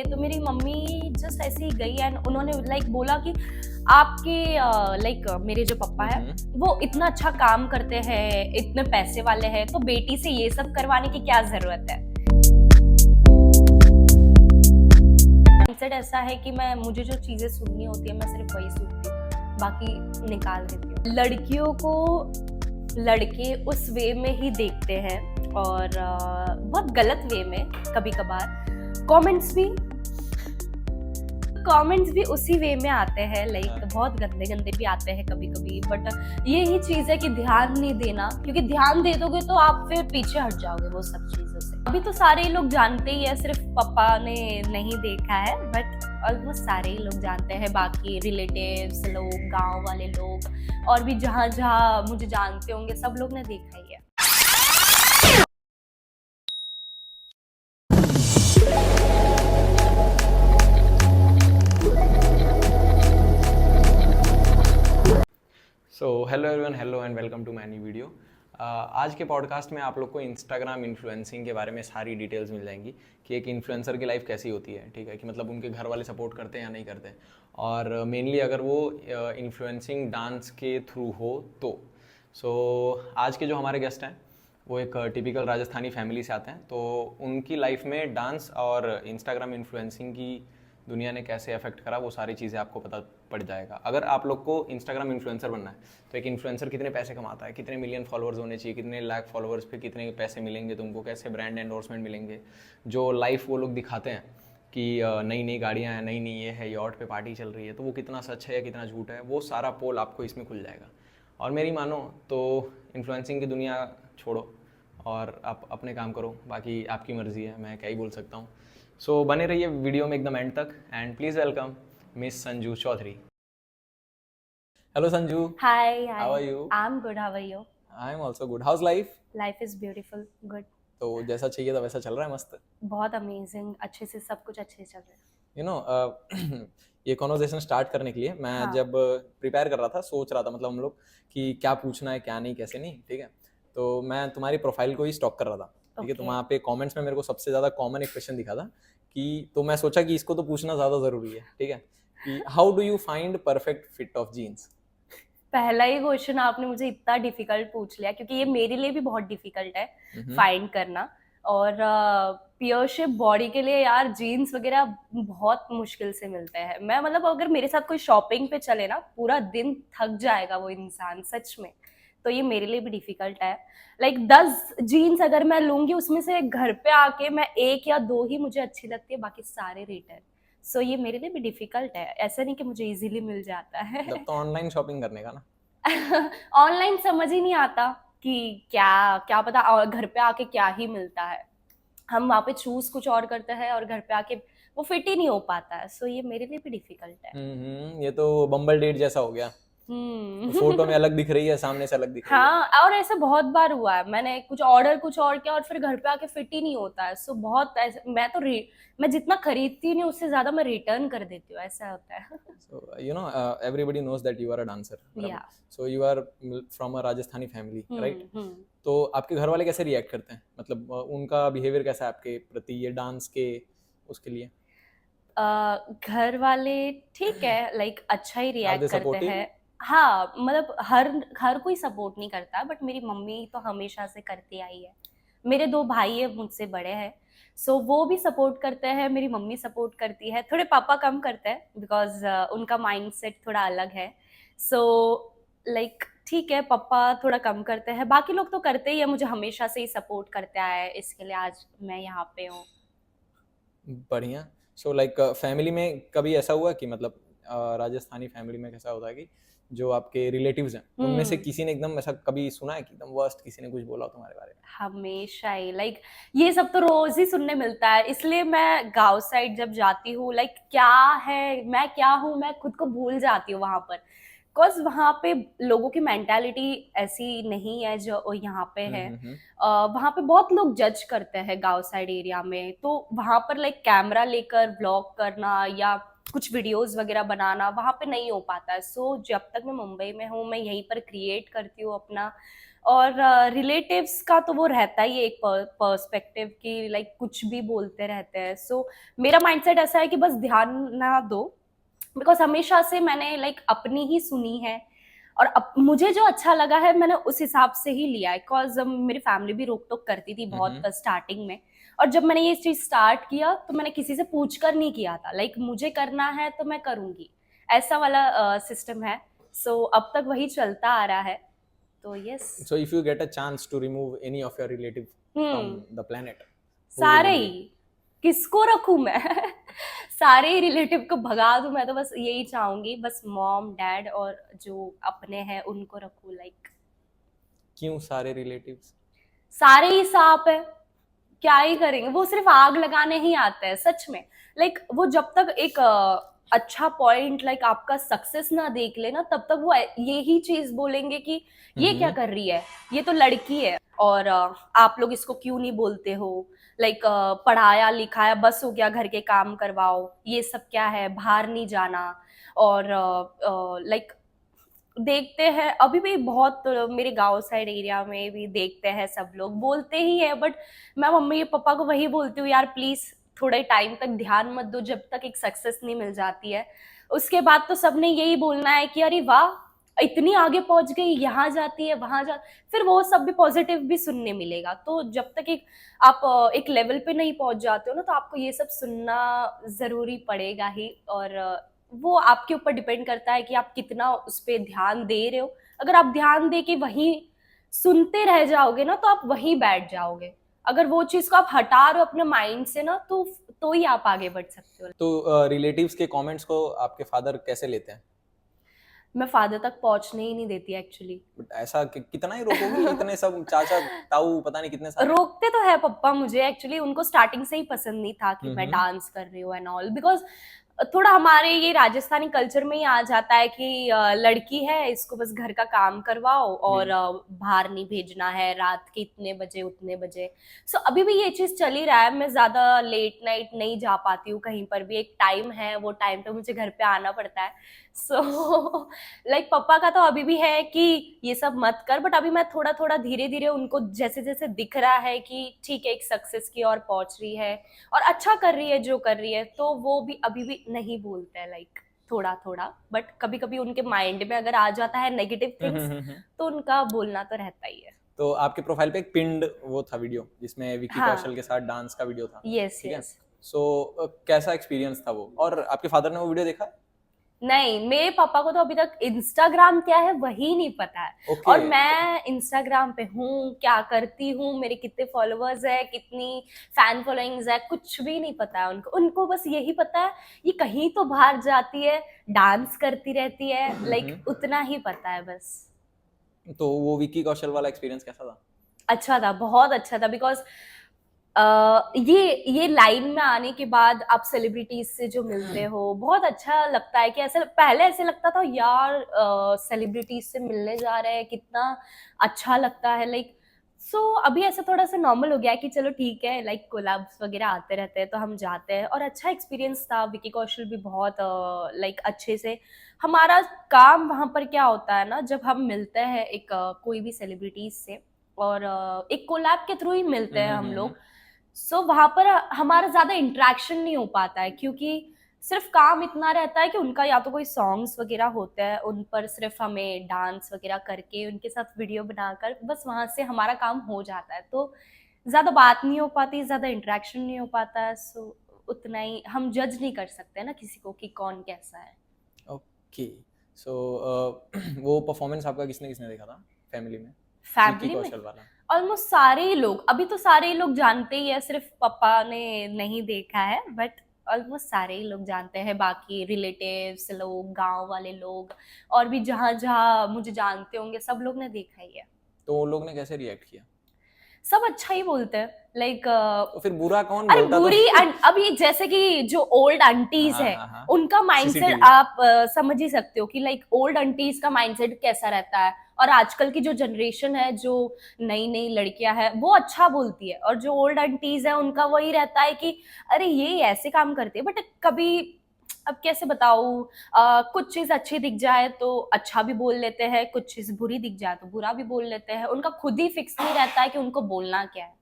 तो मेरी mummy just ऐसे ही गई एंड उन्होंने लाइक बोला कि आपके लाइक मेरे जो पापा है वो इतना अच्छा काम करते हैं, इतने पैसे वाले हैं, तो बेटी से ये सब करवाने की क्या जरूरत है। माइंडसेट ऐसा है कि मुझे जो चीजें सुननी होती है मैं सिर्फ वही सुनती हूँ, बाकी निकाल देती हूँ। लड़कियों को लड़के उस वे में ही देखते हैं और बहुत गलत वे में कभी कभार कमेंट्स भी उसी वे में आते हैं, लाइक बहुत गंदे गंदे भी आते हैं कभी कभी। बट ये ही चीज है कि ध्यान नहीं देना, क्योंकि ध्यान दे दोगे तो आप फिर पीछे हट जाओगे वो सब चीजों से। अभी तो सारे ही लोग जानते ही है, सिर्फ पापा ने नहीं देखा है, बट ऑलमोस्ट सारे ही लोग जानते हैं। बाकी रिलेटिव्स लोग, गांव वाले लोग और भी जहाँ जहाँ मुझे जानते होंगे, सब लोग ने देखा ही है। So hello everyone, hello and welcome to my new video. आज के पॉडकास्ट में आप लोग को इंस्टाग्राम इन्फ्लुएंसिंग के बारे में सारी डिटेल्स मिल जाएंगी कि एक इन्फ्लुएंसर की लाइफ कैसी होती है, ठीक है, कि मतलब उनके घर वाले सपोर्ट करते हैं या नहीं करते, और मेनली अगर वो इन्फ्लुएंसिंग डांस के थ्रू हो तो। आज के जो हमारे गेस्ट हैं वो एक टिपिकल राजस्थानी फैमिली से आते हैं, तो उनकी लाइफ में डांस और इंस्टाग्राम इन्फ्लुएंसिंग की दुनिया ने कैसे अफेक्ट करा वो सारी चीज़ें आपको पता पड़ जाएगा। अगर आप लोग को इंस्टाग्राम इन्फ्लुएंसर बनना है तो एक इन्फ्लुएंसर कितने पैसे कमाता है, कितने मिलियन फॉलोअर्स होने चाहिए, कितने लाख फॉलोअर्स पे कितने पैसे मिलेंगे तुमको, कैसे ब्रांड एंडोर्समेंट मिलेंगे, जो लाइफ वो लोग दिखाते हैं कि नई नई गाड़ियाँ हैं, नई नई ये है, यॉट पे पार्टी चल रही है, तो वो कितना सच है या कितना झूठ है, वो सारा पोल आपको इसमें खुल जाएगा। और मेरी मानो तो इन्फ्लुएंसिंग की दुनिया छोड़ो और आप अपने काम करो, बाकी आपकी मर्ज़ी है, मैं क्या ही बोल सकता हूँ। सो बने रहिए वीडियो में एकदम एंड तक end please welcome miss Sanju Chaudhary. Hello Sanju. Hi how are you? I am good, how are you? I am also good. How's life? Life is beautiful, good. तो जैसा चाहिए था वैसा चल रहा है? मस्त, बहुत अमेजिंग, अच्छे से सब कुछ अच्छे से चल रहा है। यू नो ये कॉन्वर्सेशन स्टार्ट करने के लिए मैं हाँ। जब प्रिपेयर कर रहा था, सोच रहा था मतलब हम लोग कि क्या पूछना है क्या नहीं कैसे नहीं, ठीक है, तो मैं तुम्हारी प्रोफाइल को ही स्टॉक कर रहा था, ठीक है। तो Okay. वहाँ पे कमेंट्स में मेरे को सबसे ज़्यादा कॉमन एक क्वेश्चन दिखा था कि, तो मैं सोचा कि इसको तो पूछना ज़्यादा ज़रूरी है, ठीक है, कि how do you find perfect fit of jeans. पहला ही क्वेश्चन आपने मुझे इतना डिफिकल्ट पूछ लिया, क्योंकि ये मेरे लिए भी बहुत डिफिकल्ट है फाइंड करना। और प्योर शेप बॉडी के लिए यार जीन्स वगैरह बहुत मुश्किल से मिलते हैं। मैं मतलब अगर मेरे साथ कोई शॉपिंग पे चले ना, पूरा दिन थक जाएगा वो इंसान सच में। तो ये मेरे लिए भी डिफिकल्ट है। लाइक 10 जीन्स अगर मैं लूंगी, उसमें से घर पे आके मैं 1 या 2 ही मुझे अच्छी लगती है, बाकी सारे रिटर्न। सो ये मेरे लिए भी डिफिकल्ट है, ऐसा नहीं कि मुझे इजीली मिल जाता है। मतलब तो ऑनलाइन शॉपिंग करने का ना। ऑनलाइन समझ ही नहीं आता कि क्या क्या पता और घर पे आके क्या ही मिलता है। हम वहाँ पे चूज कुछ और करते हैं और घर पे आके वो फिट ही नहीं हो पाता है। सो ये मेरे लिए भी डिफिकल्ट है। ये तो बम्बल डेट जैसा हो गया, फोटो में अलग दिख रही है, सामने से अलग दिख रही है। हाँ, और ऐसा बहुत बार हुआ है, मैंने कुछ और किया और फिर घर पे आके फिट ही नहीं होता है। सो बहुत ऐसे मैं जितना खरीदती नहीं उससे ज्यादा मैं रिटर्न कर देती हूँ, ऐसा होता है। So you know, everybody knows that you are a dancer, right? Yeah. So you are from a Rajasthani family, right? तो आपके घर वाले कैसे रिएक्ट करते हैं, मतलब उनका बिहेवियर कैसा है आपके प्रति ये डांस के उसके लिए? घर वाले ठीक है, लाइक अच्छा ही Are they रिएक्ट करते supportive? हैं। हाँ, मतलब हर कोई सपोर्ट नहीं करता, बट मेरी मम्मी तो हमेशा से करती आई है। मेरे 2 भाई है मुझसे बड़े हैं, सो वो भी सपोर्ट करते हैं, मेरी मम्मी सपोर्ट करती है। थोड़े पापा कम करते हैं बिकॉज उनका माइंडसेट थोड़ा अलग है। सो लाइक ठीक है, पापा थोड़ा कम करते हैं, बाकी लोग तो करते ही है, मुझे हमेशा से ही सपोर्ट करते आए हैं, इसके लिए आज मैं यहाँ पे हूँ। बढ़िया। सो लाइक फैमिली में कभी ऐसा हुआ कि मतलब राजस्थानी फैमिली में कैसा होता है कि जो आपके रिलेटिव्स हैं उनमें से किसी ने एकदम ऐसा कभी सुना है कि एकदम वर्स्ट किसी ने कुछ बोला हो तुम्हारे बारे में? हमेशा ही लाइक ये सब तो रोज ही सुनने मिलता है, इसलिए मैं गांव साइड जब जाती हूँ, लाइक क्या है, मैं क्या हूँ, मैं खुद को भूल जाती हूँ वहां पर। बिकॉज वहां पे लोगों की मेंटालिटी ऐसी नहीं है जो यहाँ पे है। वहां पे बहुत लोग जज करते हैं गांव साइड एरिया में, तो वहां पर लाइक कैमरा लेकर ब्लॉग करना या कुछ वीडियोस वगैरह बनाना वहां पे नहीं हो पाता है। सो जब तक मैं मुंबई में हूँ, मैं यहीं पर क्रिएट करती हूँ अपना, और रिलेटिव्स का तो वो रहता ही है एक पर्सपेक्टिव की लाइक कुछ भी बोलते रहते हैं. सो मेरा माइंडसेट ऐसा है कि बस ध्यान ना दो, बिकॉज हमेशा से मैंने लाइक अपनी ही सुनी है और मुझे जो अच्छा लगा है मैंने उस हिसाब से ही लिया है. बिकॉज मेरी फैमिली भी रोक टोक करती थी बहुत स्टार्टिंग में, और जब मैंने ये चीज स्टार्ट किया तो मैंने किसी से पूछ कर नहीं किया था. लाइक मुझे करना है तो मैं करूंगी, ऐसा वाला सिस्टम है. सो अब तक वही चलता आ रहा है. तो yes. So if you get a chance to remove any of your relative from the planet, who will सारे it ही, be? किसको रखूं मैं? सारे ही रिलेटिव को भगा दूं. मैं तो बस यही चाहूंगी, बस मॉम डैड और जो अपने हैं उनको रखूं. लाइक क्यों सारे relatives? सारे ही सांप है, क्या ही करेंगे. वो सिर्फ आग लगाने ही आते हैं सच में. लाइक वो जब तक एक अच्छा पॉइंट लाइक आपका सक्सेस ना देख ले ना, तब तक वो यही चीज बोलेंगे कि ये क्या कर रही है, ये तो लड़की है और आप लोग इसको क्यों नहीं बोलते हो. लाइक पढ़ाया लिखाया बस हो गया, घर के काम करवाओ, ये सब क्या है, बाहर नहीं जाना. और लाइक देखते हैं अभी भी बहुत मेरे गांव साइड एरिया में भी देखते हैं, सब लोग बोलते ही है. बट मैं मम्मी पापा को वही बोलती हूँ, यार प्लीज थोड़े टाइम तक ध्यान मत दो, जब तक एक सक्सेस नहीं मिल जाती है. उसके बाद तो सबने यही बोलना है कि अरे वाह इतनी आगे पहुंच गई, यहाँ जाती है वहां जा. फिर वो सब भी पॉजिटिव भी सुनने मिलेगा. तो जब तक एक आप एक लेवल पे नहीं पहुंच जाते हो ना, तो आपको ये सब सुनना जरूरी पड़ेगा ही. और वो आपके ऊपर डिपेंड करता है कि आप कितना उस पर ध्यान दे रहे हो. अगर आप ध्यान दे के वहीं सुनते रह जाओगे ना, तो आप वहीं बैठ जाओगे. अगर वो चीज को आप हटा रहे हो अपने माइंड से ना, तो ही आप आगे बढ़ सकते हो. तो रिलेटिव्स के कमेंट्स को आपके फादर कैसे लेते हैं? मैं फादर तक पहुंचने ही नहीं देती एक्चुअली. बट ऐसा कितना ही रोकोगे? इतने सब चाचा ताऊ पता नहीं कितने सारे. रोकते तो है पप्पा मुझे. एक्चुअली उनको स्टार्टिंग से ही पसंद नहीं था कि मैं डांस कर रही हूँ एंड ऑल. बिकॉज थोड़ा हमारे ये राजस्थानी कल्चर में ही आ जाता है कि लड़की है, इसको बस घर का काम करवाओ और बाहर नहीं भेजना है रात के इतने बजे उतने बजे. सो अभी भी ये चीज चल ही रहा है. मैं ज्यादा लेट नाइट नहीं जा पाती हूँ कहीं पर भी. एक टाइम है, वो टाइम पे मुझे घर पे आना पड़ता है. सो लाइक पापा का तो अभी भी है कि ये सब मत कर. बट अभी मैं थोड़ा थोड़ा धीरे धीरे उनको जैसे जैसे दिख रहा है कि ठीक है एक सक्सेस की ओर पहुंच रही है और अच्छा कर रही है जो कर रही है, तो वो भी अभी भी नहीं बोलते हैं. लाइक थोड़ा थोड़ा, बट कभी कभी उनके माइंड में अगर आ जाता है नेगेटिव थिंग्स, तो उनका बोलना तो रहता ही है. तो आपके प्रोफाइल पे एक पिंड वो था वीडियो जिसमें विकी कौशल के साथ डांस का वीडियो था. यस ठीक है. यस. सो कैसा एक्सपीरियंस था वो? और आपके फादर ने वो वीडियो देखा? नहीं, मेरे पापा को तो अभी तक इंस्टाग्राम क्या है वही नहीं पता है. Okay. और मैं इंस्टाग्राम पे हूँ, क्या करती हूँ, मेरे कितने फॉलोअर्स है, कितनी फैन फॉलोइंग्स है, कुछ भी नहीं पता है उनको. उनको बस यही पता है ये कहीं तो बाहर जाती है, डांस करती रहती है. लाइक उतना ही पता है बस. तो वो विकी कौशल वाला एक्सपीरियंस कैसा था? अच्छा था, बहुत अच्छा था. बिकॉज ये लाइन में आने के बाद आप सेलिब्रिटीज से जो मिलते हो, बहुत अच्छा लगता है. कि ऐसे पहले ऐसे लगता था यार सेलिब्रिटीज से मिलने जा रहे हैं, कितना अच्छा लगता है. लाइक सो अभी ऐसा थोड़ा सा नॉर्मल हो गया है कि चलो ठीक है, लाइक कोलैब्स वगैरह आते रहते हैं तो हम जाते हैं. और अच्छा एक्सपीरियंस था. विकी कौशल भी बहुत लाइक अच्छे से. हमारा काम वहां पर क्या होता है ना, जब हम मिलते हैं एक कोई भी सेलिब्रिटीज से, और एक कोलैब के थ्रू ही मिलते हैं हम लोग. सो वहां पर हमारा ज्यादा इंटरेक्शन नहीं हो पाता है, क्योंकि सिर्फ काम इतना रहता है कि उनका या तो कोई सॉन्ग्स वगैरह होते हैं, उन पर सिर्फ हमें डांस वगैरह करके उनके साथ वीडियो बनाकर बस वहां से हमारा काम हो जाता है. तो ज्यादा बात नहीं हो पाती, ज्यादा इंटरेक्शन नहीं हो पाता है. सो उतना ही हम जज नहीं कर सकते ना किसी को कि कौन कैसा है. ओके. सो वो परफॉर्मेंस आपका किसने किसने देखा था फैमिली में? फैमिली में कौशल वाला ऑलमोस्ट सारे ही लोग. अभी तो सारे ही लोग जानते ही है, सिर्फ पापा ने नहीं देखा है. बट ऑलमोस्ट सारे ही लोग जानते हैं. बाकी रिलेटिव्स लोग, गांव वाले लोग, और भी जहाँ जहाँ मुझे जानते होंगे, सब लोग ने देखा ही है. तो उन लोग ने कैसे रिएक्ट किया? सब अच्छा ही बोलते हैं. लाइक तो फिर बुरा कौन अरे बोलता? बुरी अभी जैसे कि जो ओल्ड आंटीज है, उनका माइंडसेट CCTV. आप समझ ही सकते हो कि लाइक ओल्ड आंटीज का माइंडसेट कैसा रहता है. और आजकल की जो जनरेशन है, जो नई नई लड़कियां हैं, वो अच्छा बोलती है. और जो ओल्ड आंटीज है उनका वही रहता है कि अरे ये ऐसे काम करते हैं. बट कभी अब कैसे बताऊँ, कुछ चीज़ अच्छी दिख जाए तो अच्छा भी बोल लेते हैं, कुछ चीज़ बुरी दिख जाए तो बुरा भी बोल लेते हैं। उनका खुद ही फिक्स नहीं रहता है कि उनको बोलना क्या है।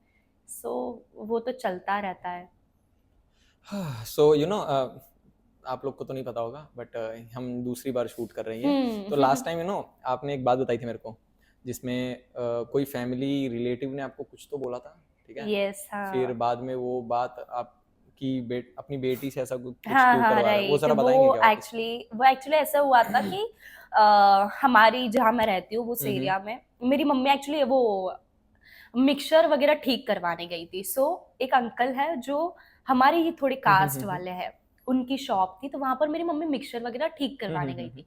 सो वो तो चलता रहता है। सो यू नो आप लोग को तो नहीं पता होगा बट हम दूसरी बार शूट कर रही हैं। तो लास्ट टाइम आपने एक बात बताई थी मेरे को जिसमें कोई फैमिली रिलेटिव ने आपको कुछ तो बोला था, ठीक है? यस, फिर हाँ। बाद में वो बात आपकी अपनी बेटी से ऐसा कुछ हाँ, क्यों हाँ, करवा रहे हो, वो राइट। जरा वो बताएंगे क्या वापस? एक्चुअली ऐसा हुआ था कि हमारी जहाँ मैं रहती हूँ उस एरिया में मेरी मम्मी एक्चुअली वो मिक्सचर वगैरह ठीक करवाने गई थी। सो एक अंकल है जो हमारी ही थोड़ी कास्ट वाले हैं, उनकी शॉप थी, तो वहां पर मेरी मम्मी मिक्सचर वगैरह ठीक करवाने गई थी।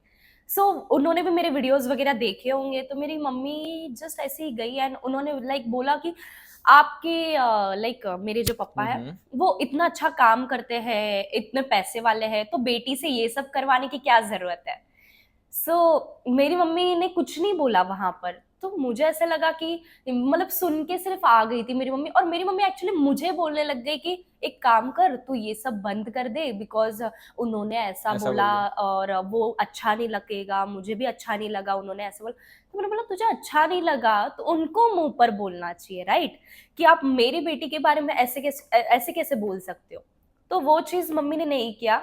सो उन्होंने भी मेरे वीडियोस वगैरह देखे होंगे, तो मेरी मम्मी जस्ट ऐसे ही गई एंड उन्होंने लाइक बोला कि आपके लाइक मेरे जो पापा है वो इतना अच्छा काम करते हैं, इतने पैसे वाले हैं, तो बेटी से ये सब करवाने की क्या जरूरत है। मेरी मम्मी ने कुछ नहीं बोला वहां पर। तो मुझे ऐसा लगा कि मतलब सुन के सिर्फ आ गई थी मेरी मम्मी, और मेरी मम्मी एक्चुअली मुझे बोलने लग गई कि एक काम कर, तू ये सब बंद कर दे, बिकॉज उन्होंने ऐसा ऐसा बोला बोल दिया। और वो अच्छा नहीं लगेगा, मुझे भी अच्छा नहीं लगा, उन्होंने ऐसा बोला। तो मैंने बोला तुझे अच्छा नहीं लगा तो उनको मुंह पर बोलना चाहिए, राइट? कि आप मेरी बेटी के बारे में ऐसे कैसे बोल सकते हो। तो वो चीज मम्मी ने नहीं किया।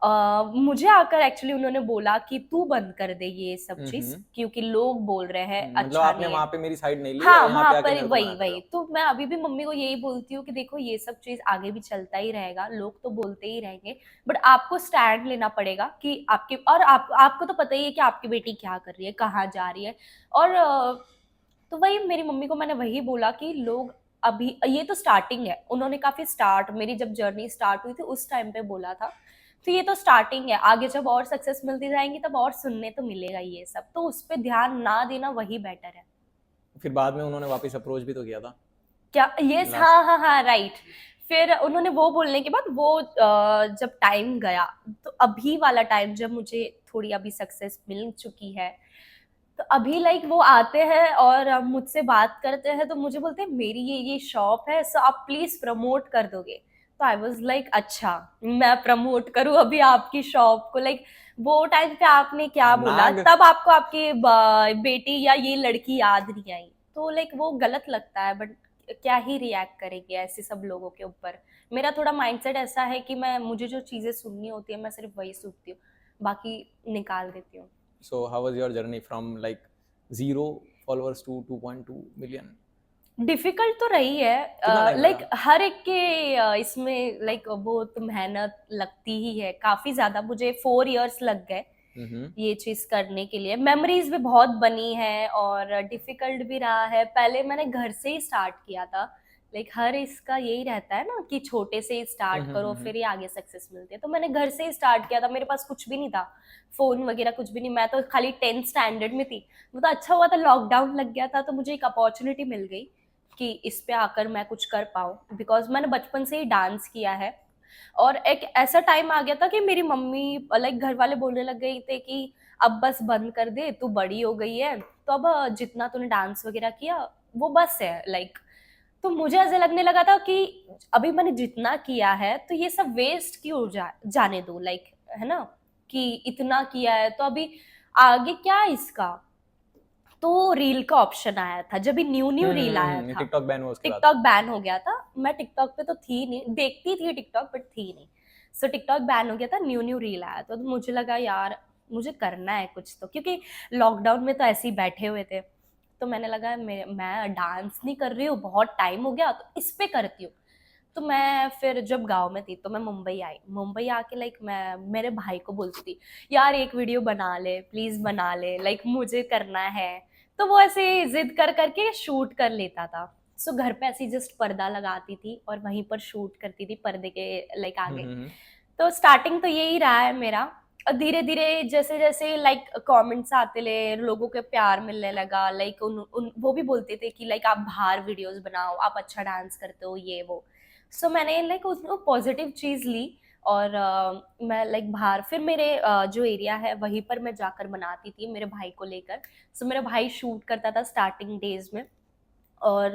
मुझे आकर एक्चुअली उन्होंने बोला कि तू बंद कर दे ये सब चीज, क्योंकि लोग बोल रहे हैं मतलब अच्छा आपने नहीं है। वहां पे मेरी साइड नहीं ली हाँ, और यहाँ वहां पे आके पर मेरे को वही मनाते वही हो। तो मैं अभी भी मम्मी को यही बोलती हूँ कि देखो ये सब चीज आगे भी चलता ही रहेगा, लोग तो बोलते ही रहेंगे, बट आपको स्टैंड लेना पड़ेगा कि आपके, और आपको तो पता ही है कि आपकी बेटी क्या कर रही है, कहाँ जा रही है। और तो वही मेरी मम्मी को मैंने वही बोला कि लोग, अभी ये तो स्टार्टिंग है, उन्होंने काफी स्टार्ट, मेरी जब जर्नी स्टार्ट हुई थी उस टाइम पे बोला था। तो ये तो स्टार्टिंग है, आगे जब और सक्सेस मिलती जाएंगी तब और सुनने तो मिलेगा ये सब, तो उस पर ध्यान ना देना वही बेटर है। फिर बाद में उन्होंने वापस अप्रोच भी तो किया था क्या? Yes, last. हाँ, हाँ, हाँ, राइट। फिर उन्होंने वो बोलने के बाद वो जब टाइम गया, तो अभी वाला टाइम जब मुझे थोड़ी अभी सक्सेस मिल चुकी है, तो अभी लाइक वो आते हैं और मुझसे बात करते हैं, तो मुझे बोलते हैं मेरी ये शॉप है, सो आप प्लीज प्रमोट कर दोगे। तो आई वाज लाइक अच्छा, मैं प्रमोट करूं अभी आपकी शॉप को? लाइक वो टाइम पे आपने क्या बोला, नाग। तब आपको आपकी बेटी या ये लड़की याद नहीं आई। तो लाइक वो गलत लगता है, बट क्या ही रिएक्ट करेंगे ऐसे सब लोगों के ऊपर। मेरा थोड़ा माइंडसेट ऐसा है कि मुझे जो चीजें सुननी होती है मैं सिर्फ वही सुनती हूँ, बाकी निकाल देती हूँ। So how was your journey from like 0 followers to 2.2 million? Difficult तो रही कितना है, टाइम लाइक लगा? हर एक के इसमें लाइक बहुत मेहनत लगती ही है, काफी ज्यादा, मुझे 4 इयर्स लग गए हम्म। ये चीज करने के लिए। मेमोरीज भी बहुत बनी है और डिफिकल्ट भी रहा है। पहले मैंने घर से ही स्टार्ट किया था, लाइक हर इसका यही रहता है ना कि छोटे से ही स्टार्ट करो फिर ही आगे सक्सेस मिलती है। तो मैंने घर से ही स्टार्ट किया था, मेरे पास कुछ भी नहीं था, फोन वगैरह कुछ भी नहीं, मैं तो खाली 10th स्टैंडर्ड में थी। वो तो अच्छा हुआ था लॉकडाउन लग गया था, तो मुझे एक अपॉर्चुनिटी मिल गई कि इस पे आकर मैं कुछ कर पाऊँ, बिकॉज मैंने बचपन से ही डांस किया है। और एक ऐसा टाइम आ गया था कि मेरी मम्मी लाइक घर वाले बोलने लग गए थे कि अब बस बंद कर दे, तू बड़ी हो गई है, तो अब जितना तूने डांस वगैरह किया वो बस है लाइक। तो मुझे ऐसा लगने लगा था कि अभी मैंने जितना किया है तो ये सब वेस्ट क्यों जाने दो, लाइक, है ना, कि इतना किया है तो अभी आगे क्या इसका। तो रील का ऑप्शन आया था, जब भी न्यू न्यू रील आया था, टिकटॉक बैन हुआ उसके बाद। टिकटॉक बैन हो गया था। मैं टिकटॉक पे तो थी नहीं, देखती थी टिकटॉक बट थी नहीं। सो टिकटॉक बैन हो गया था, न्यू न्यू रील आया था, तो मुझे लगा यार मुझे करना है कुछ तो, क्योंकि लॉकडाउन में तो ऐसे ही बैठे हुए थे। तो मैंने लगा मैं डांस नहीं कर रही हूँ बहुत टाइम हो गया, तो इस पे करती हूँ। तो मैं फिर जब गांव में थी तो मैं मुंबई आई, मुंबई आके लाइक मैं मेरे भाई को बोलती थी यार एक वीडियो बना ले प्लीज, बना ले, लाइक मुझे करना है। तो वो ऐसे जिद कर करके शूट कर लेता था। सो घर पे ऐसी जस्ट पर्दा लगाती थी और वहीं पर शूट करती थी पर्दे के लाइक आगे। तो स्टार्टिंग तो यही रहा है मेरा। और धीरे धीरे जैसे जैसे लाइक कमेंट्स आते ले, लोगों के प्यार मिलने लगा, लाइक वो भी बोलते थे कि लाइक आप बाहर वीडियोस बनाओ, आप अच्छा डांस करते हो, ये वो। सो मैंने लाइक उसमें पॉजिटिव चीज ली। और मैं लाइक बाहर फिर मेरे जो एरिया है वहीं पर मैं जाकर बनाती थी मेरे भाई को लेकर। सो मेरा भाई शूट करता था स्टार्टिंग डेज में। और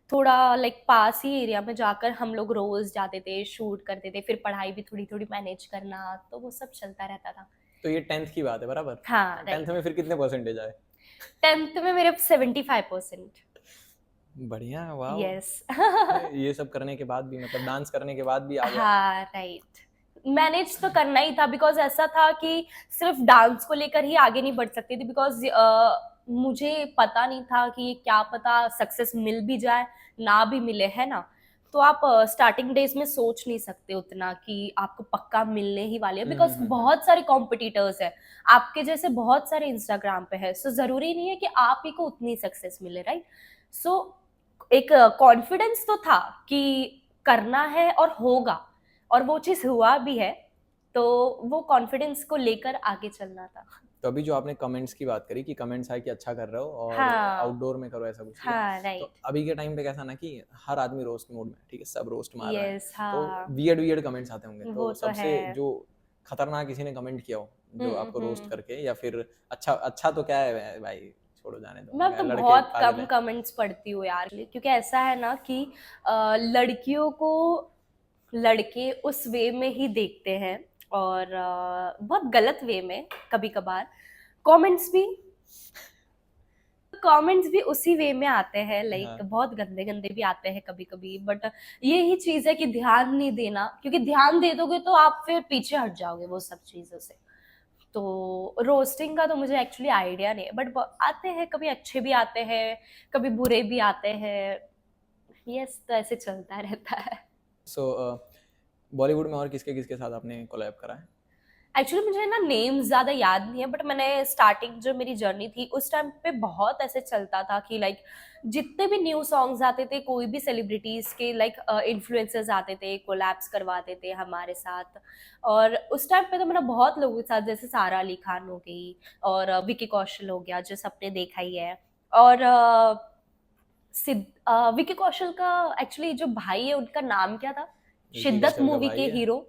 थोड़ा लाइक पास ही एरिया में जाकर हम लोग रोज जाते थे, शूट करते थे, फिर पढ़ाई भी थोड़ी थोड़ी मैनेज करना, तो वो सब चलता रहता था। तो ये 10th की बात है बराबर? हाँ 10th राइट। में फिर कितने परसेंटेज आए? 10th में मेरे 75%। बढ़िया, वाओ। यस। ये सब करने के बाद भी, मतलब डांस करने के बाद भी आ गया? हाँ राइट। मैनेज तो करना ही था, बिकॉज ऐसा था कि सिर्फ डांस को लेकर ही आगे नहीं बढ़ सकती थी, बिकॉज मुझे पता नहीं था कि क्या पता सक्सेस मिल भी जाए ना भी मिले, है ना। तो आप स्टार्टिंग डेज में सोच नहीं सकते उतना कि आपको पक्का मिलने ही वाली है, बिकॉज बहुत सारे कॉम्पिटिटर्स है, आपके जैसे बहुत सारे इंस्टाग्राम पे है, सो जरूरी नहीं है कि आप ही को उतनी सक्सेस मिले, राइट। सो एक कॉन्फिडेंस तो था कि करना है और होगा, और वो चीज हुआ भी है, तो वो कॉन्फिडेंस को लेकर आगे चलना था। तो अभी जो आपने कमेंट्स की बात करी कि कमेंट्स आए कि अच्छा कर रहे हो और हाँ आउटडोर में करो, ऐसा कुछ, ठीक है? हाँ तो राइट। अभी के टाइम पे कैसा ना कि हर आदमी रोस्ट मोड में, ठीक है, सब रोस्ट मार रहे हैं। यस तो हाँ। वियर्ड वियर्ड कमेंट्स आते होंगे, वो तो तो सबसे है। जो खतरनाक किसी ने कमेंट किया हो जो आपको रोस्ट हम्म। करके, या फिर अच्छा अच्छा तो क्या है भाई, छोड़ो जाने दो, मैं तो लड़के बहुत पागल कम हैं। कमेंट्स पढ़ती हूँ यार, क्योंकि ऐसा है ना कि लड़कियों को लड़के उस वे में ही देखते हैं, और बहुत गलत वे में कभी कभार कमेंट्स भी उसी वे में आते हैं, लाइक हाँ। बहुत गंदे गंदे भी आते हैं कभी कभी, बट ये ही चीज है कि ध्यान नहीं देना, क्योंकि ध्यान दे दोगे तो आप फिर पीछे हट जाओगे वो सब चीजों से। तो रोस्टिंग का तो मुझे एक्चुअली आइडिया नहीं है, बट आते हैं, कभी अच्छे भी आते हैं, कभी बुरे भी आते हैं। यस, तो ऐसे चलता रहता है। सो बॉलीवुड में और किसके किसके साथ आपने कोलैब करा है? एक्चुअली मुझे ना नेम्स ज्यादा याद नहीं है, बट मैंने स्टार्टिंग जो मेरी जर्नी थी उस टाइम पे बहुत ऐसे चलता था कि लाइक जितने भी न्यू सॉन्ग्स आते थे, कोई भी सेलिब्रिटीज के लाइक इन्फ्लुएंसर्स आते थे, कोलैब्स करवाते थे हमारे साथ। और उस टाइम पे तो मैंने बहुत लोगों के साथ, जैसे सारा अली खान हो गई, और विकी कौशल हो गया जो सबने देखा ही है, और विकी कौशल का एक्चुअली जो भाई है उनका नाम क्या था, विकी शिद्दत कौशल का मूवी भाई के है हीरो,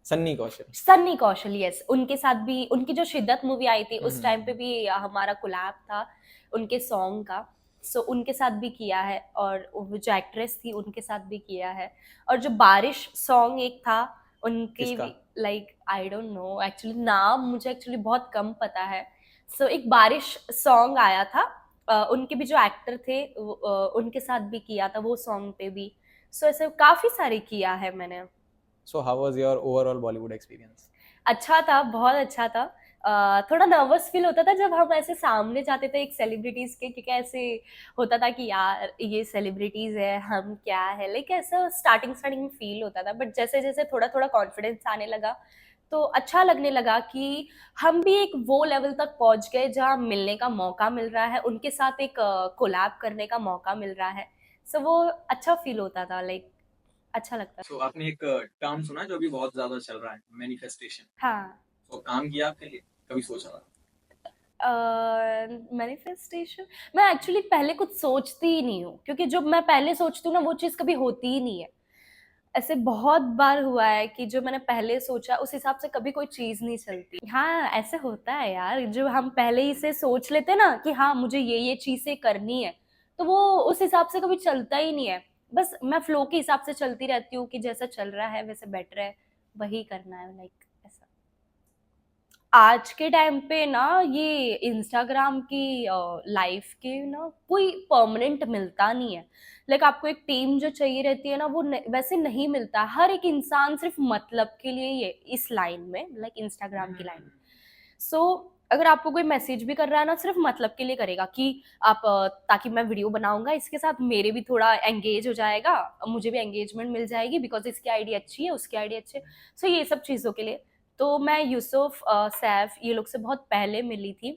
सन्नी कौशल। सन्नी कौशल, यस, उनके साथ भी, उनकी जो शिद्दत मूवी आई थी उस टाइम पे हम्म। भी हमारा कोलैब था उनके सॉन्ग का। सो उनके साथ भी किया है, और वो जो एक्ट्रेस थी उनके साथ भी किया है। और जो बारिश सॉन्ग एक था उनकी किसका? भी, like I don't know actually, नाम मुझे एक्चुअली बहुत कम पता है। सो एक बारिश सॉन्ग आया था, उनके भी जो एक्टर थे उनके साथ भी किया था वो सॉन्ग पे भी। सो ऐसे काफी सारे किया है मैंने। So how was your overall Bollywood experience? अच्छा था, बहुत अच्छा था। थोड़ा नर्वस फील होता था जब हम ऐसे सामने जाते थे एक सेलिब्रिटीज के, क्योंकि ऐसे होता था कि यार ये सेलिब्रिटीज है, हम क्या है, लाइक ऐसा स्टार्टिंग स्टार्टिंग में फील होता था। बट जैसे जैसे थोड़ा थोड़ा कॉन्फिडेंस आने लगा, तो अच्छा लगने लगा कि हम भी एक वो लेवल तक पहुंच गए जहाँ मिलने का मौका मिल रहा है, उनके साथ एक कोलैब करने का मौका मिल रहा है। सो वो अच्छा फील होता था, लाइक अच्छा लगता सो आपने एक टर्म सुना है जो अभी बहुत ज्यादा चल रहा है, मैनिफेस्टेशन? था। हाँ। तो काम किया आपके लिए, कभी सोचा था? मैनिफेस्टेशन, मैं एक्चुअली पहले कुछ सोचती ही नहीं हूँ, क्योंकि जो मैं पहले सोचती हूँ ना वो चीज़ कभी होती ही नहीं है। ऐसे बहुत बार हुआ है कि जो मैंने पहले सोचा उस हिसाब से कभी कोई चीज़ नहीं चलती। हाँ ऐसे होता है यार, जो हम पहले ही से सोच लेते ना कि हाँ मुझे ये चीज़ें करनी है, तो वो उस हिसाब से कभी चलता ही नहीं है। बस मैं फ्लो के हिसाब से चलती रहती हूँ कि जैसा चल रहा है वैसे बेटर है, वही करना है, लाइक ऐसा। आज के टाइम पे ना ये इंस्टाग्राम की लाइफ के ना कोई परमानेंट मिलता नहीं है। लाइक आपको एक टीम जो चाहिए रहती है ना, वो वैसे नहीं मिलता। हर एक इंसान सिर्फ मतलब के लिए ये इस लाइन में, लाइक इंस्टाग्राम की लाइन में। सो अगर आपको कोई मैसेज भी कर रहा है ना, सिर्फ मतलब के लिए करेगा कि आप ताकि मैं वीडियो बनाऊंगा इसके साथ, मेरे भी थोड़ा एंगेज हो जाएगा, मुझे भी एंगेजमेंट मिल जाएगी, बिकॉज इसकी आईडी अच्छी है, उसकी आईडी अच्छी है। सो ये सब चीज़ों के लिए। तो मैं यूसुफ, सैफ, ये लोग से बहुत पहले मिली थी।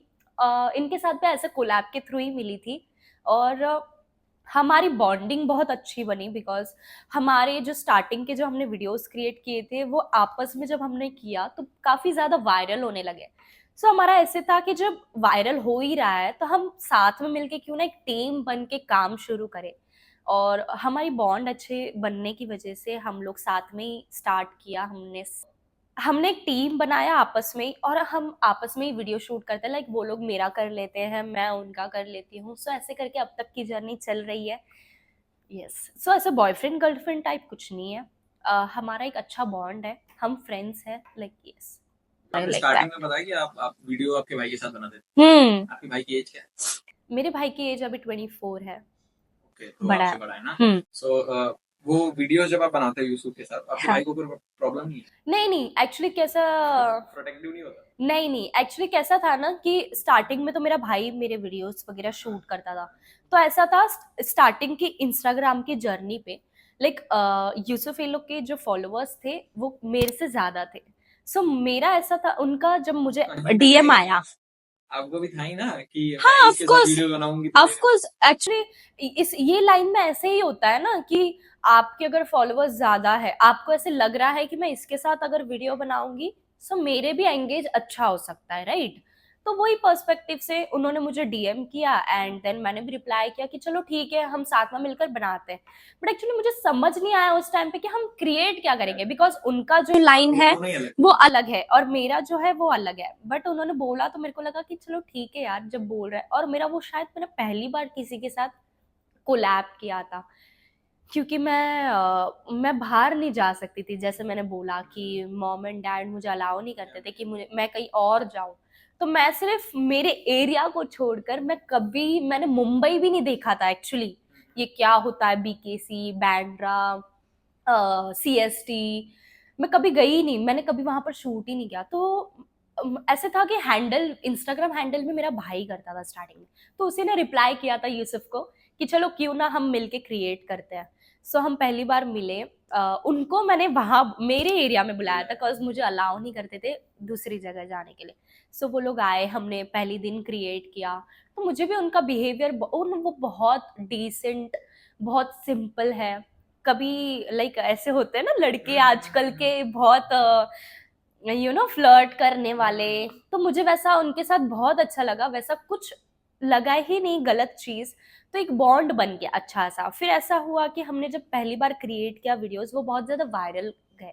इनके साथ भी ऐसे कोलैब के थ्रू ही मिली थी, और हमारी बॉन्डिंग बहुत अच्छी बनी, बिकॉज हमारे जो स्टार्टिंग के जो हमने वीडियोस क्रिएट किए थे वो आपस में जब हमने किया तो काफ़ी ज़्यादा वायरल होने लगे। सो हमारा ऐसे था कि जब वायरल हो ही रहा है तो हम साथ में मिलके क्यों ना एक टीम बन के काम शुरू करें। और हमारी बॉन्ड अच्छे बनने की वजह से हम लोग साथ में ही स्टार्ट किया। हमने एक टीम बनाया आपस में ही, और हम आपस में ही वीडियो शूट करते हैं, लाइक वो लोग मेरा कर लेते हैं, मैं उनका कर लेती हूँ। सो ऐसे करके अब तक की जर्नी चल रही है। यस, सो ऐसे बॉयफ्रेंड गर्लफ्रेंड टाइप कुछ नहीं है। हमारा एक अच्छा बॉन्ड है, हम फ्रेंड्स हैं, लाइक यस, आपने लाइक स्टार्टिंग दैट। में बताया कि आप वीडियो आपके भाई के साथ बनाते थे। आपके भाई की एज क्या है? मेरे भाई की एज अभी 24 है। ओके, तो बड़ा आपसे है। बड़ा है ना। सो वो वीडियो जब आप बनाते हो यूसुफ के साथ, आपके हाँ। भाई को कोई प्रॉब्लम नहीं है? नहीं नहीं, एक्चुअली कैसा, प्रोटेक्टिव नहीं होता? नहीं नहीं, एक्चुअली कैसा था ना कि स्टार्टिंग में तो मेरा भाई मेरे वीडियोस वगैरह शूट करता था। तो ऐसा था स्टार्टिंग की इंस्टाग्राम की जर्नी पे, लाइक यूसुफ ये लोग के जो फॉलोअर्स थे वो मेरे से ज्यादा थे। सो मेरा ऐसा था, उनका जब मुझे डीएम आया, आपको भी था ही ना कि मैं हाँ ऑफ इसके साथ कोर्स, वीडियो बनाऊंगी तो ऑफ कोर्स, एक्चुअली इस ये लाइन में ऐसे ही होता है ना कि आपके अगर फॉलोअर्स ज्यादा है, आपको ऐसे लग रहा है कि मैं इसके साथ अगर वीडियो बनाऊंगी सो मेरे भी एंगेज अच्छा हो सकता है, राइट। तो वही पर्सपेक्टिव से उन्होंने मुझे डीएम किया एंड देन मैंने भी रिप्लाई किया कि चलो ठीक है, हम साथ में मिलकर बनाते हैं। बट एक्चुअली मुझे समझ नहीं आया उस टाइम पे कि हम क्रिएट क्या करेंगे, बिकॉज उनका जो लाइन है वो अलग है और मेरा जो है वो अलग है। बट उन्होंने बोला तो मेरे को लगा कि चलो ठीक है यार, जब बोल रहे हैं। और मेरा वो शायद मैंने पहली बार किसी के साथ कोलैब किया था, क्योंकि मैं बाहर नहीं जा सकती थी। जैसे मैंने बोला कि मॉम एंड डैड मुझे अलाउ नहीं करते थे कि मुझे मैं कहीं और जाऊं। तो मैं सिर्फ मेरे एरिया को छोड़कर मैंने मुंबई भी नहीं देखा था एक्चुअली, ये क्या होता है, बीकेसी, बैंड्रा, सीएसटी, मैं कभी गई ही नहीं, मैंने कभी वहां पर शूट ही नहीं किया। तो ऐसे था कि हैंडल, इंस्टाग्राम हैंडल भी मेरा भाई करता था स्टार्टिंग में। तो उसी ने रिप्लाई किया था यूसुफ को कि चलो क्यों ना हम मिलके क्रिएट करते हैं। सो हम पहली बार मिले। उनको मैंने वहां मेरे एरिया में बुलाया था, बिकॉज मुझे अलाउ नहीं करते थे दूसरी जगह जाने के लिए। सो वो लोग आए, हमने पहली दिन क्रिएट किया। तो मुझे भी उनका बिहेवियर, वो बहुत डिसेंट, बहुत सिंपल है। कभी लाइक ऐसे होते हैं ना लड़के आजकल के बहुत फ्लर्ट करने वाले, तो मुझे वैसा उनके साथ बहुत अच्छा लगा, वैसा कुछ लगा ही नहीं गलत चीज। तो एक बॉन्ड बन गया अच्छा सा। फिर ऐसा हुआ कि हमने जब पहली बार क्रिएट किया वीडियोस, वो बहुत ज्यादा वायरल गए।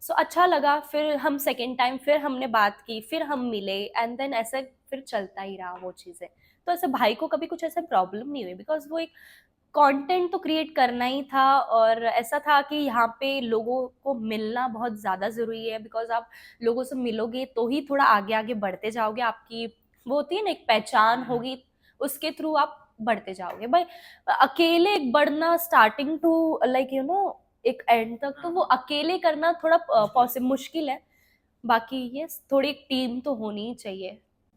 सो अच्छा लगा। फिर हम सेकेंड टाइम फिर हमने बात की, फिर हम मिले एंड देन ऐसे फिर चलता ही रहा वो चीजें। तो ऐसे भाई को कभी कुछ ऐसा प्रॉब्लम नहीं हुई, बिकॉज वो एक कंटेंट तो क्रिएट करना ही था। और ऐसा था कि यहाँ पे लोगों को मिलना बहुत ज़्यादा ज़रूरी है, बिकॉज आप लोगों से मिलोगे तो ही थोड़ा आगे आगे बढ़ते जाओगे। आपकी वो होती है ना एक पहचान होगी, उसके थ्रू आप बढ़ते जाओगे। भाई अकेले बढ़ना स्टार्टिंग टू लाइक एक एंड तक, तो वो अकेले करना थोड़ा पॉसिबल मुश्किल है। बाकी ये थोड़ी एक टीम तो होनी ही चाहिए।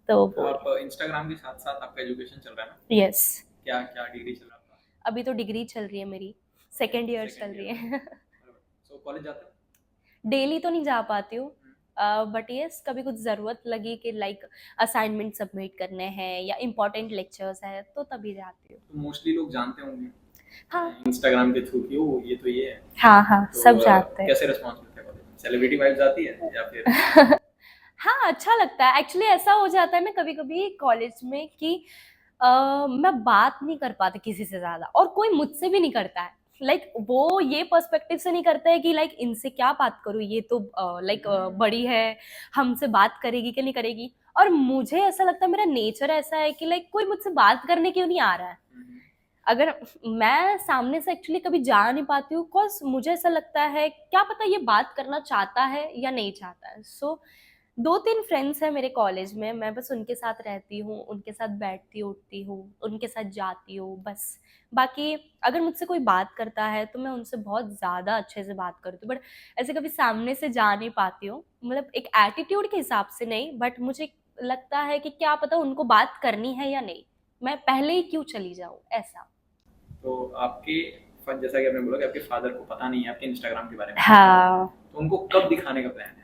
तो तो आप इंस्टाग्राम के साथ साथ आपका एजुकेशन चल रहा है ना? यस, क्या क्या डिग्री चल रहा है आपका? अभी तो डिग्री चल रही है मेरी, सेकेंड ईयर चल रही है। सो कॉलेज जाते हो? डेली तो नहीं जा पाती हूँ, बट यस कभी कुछ ज़रूरत लगी कि लाइक असाइनमेंट सबमिट करने हैं या इम्पोर्टेंट लेक्चर्स है तो तभी जाती हूँ। तो मोस्टली लोग जानते होंगे हाँ इंस्टाग्राम के थ्रू कि ओ ये तो ये है। हाँ हाँ, तो सब जानते हैं। कैसे रिस्पॉन्स मिलता है कॉलेज में? सेलिब्रिटी वाइब्स आती है या फिर? हाँ, अच्छा लगता है। एक्चुअली ऐसा हो जाता है ना कभी कभी कॉलेज में कि मैं बात नहीं कर पाती किसी से ज्यादा, और कोई मुझसे भी नहीं करता है। लाइक वो ये पर्सपेक्टिव से नहीं करता है कि लाइक इनसे क्या बात करूँ, ये तो लाइक बड़ी है, हमसे बात करेगी कि नहीं करेगी। और मुझे ऐसा लगता है, मेरा नेचर ऐसा है कि लाइक कोई मुझसे बात करने क्यों नहीं आ रहा है। अगर मैं सामने से एक्चुअली कभी जा नहीं पाती हूँ, बिकॉज मुझे ऐसा लगता है क्या पता ये बात करना चाहता है या नहीं चाहता है। सो दो तीन फ्रेंड्स हैं मेरे कॉलेज में, मैं बस उनके साथ रहती हूँ, उनके साथ बैठती उठती हूँ, उनके साथ जाती हूँ बस। बाकी अगर मुझसे कोई बात करता है तो मैं उनसे बहुत ज़्यादा अच्छे से बात करती हूँ, बट ऐसे कभी सामने से जा नहीं पाती हूँ। मतलब एक एटीट्यूड के हिसाब से नहीं, बट मुझे लगता है कि क्या पता उनको बात करनी है या नहीं, मैं पहले ही क्यों चली जाऊँ ऐसा। तो आपके जैसा कि आपने बोला कि आपके फादर को पता नहीं है आपके इंस्टाग्राम के बारे में, हाँ, तो उनको कब दिखाने का प्लान है?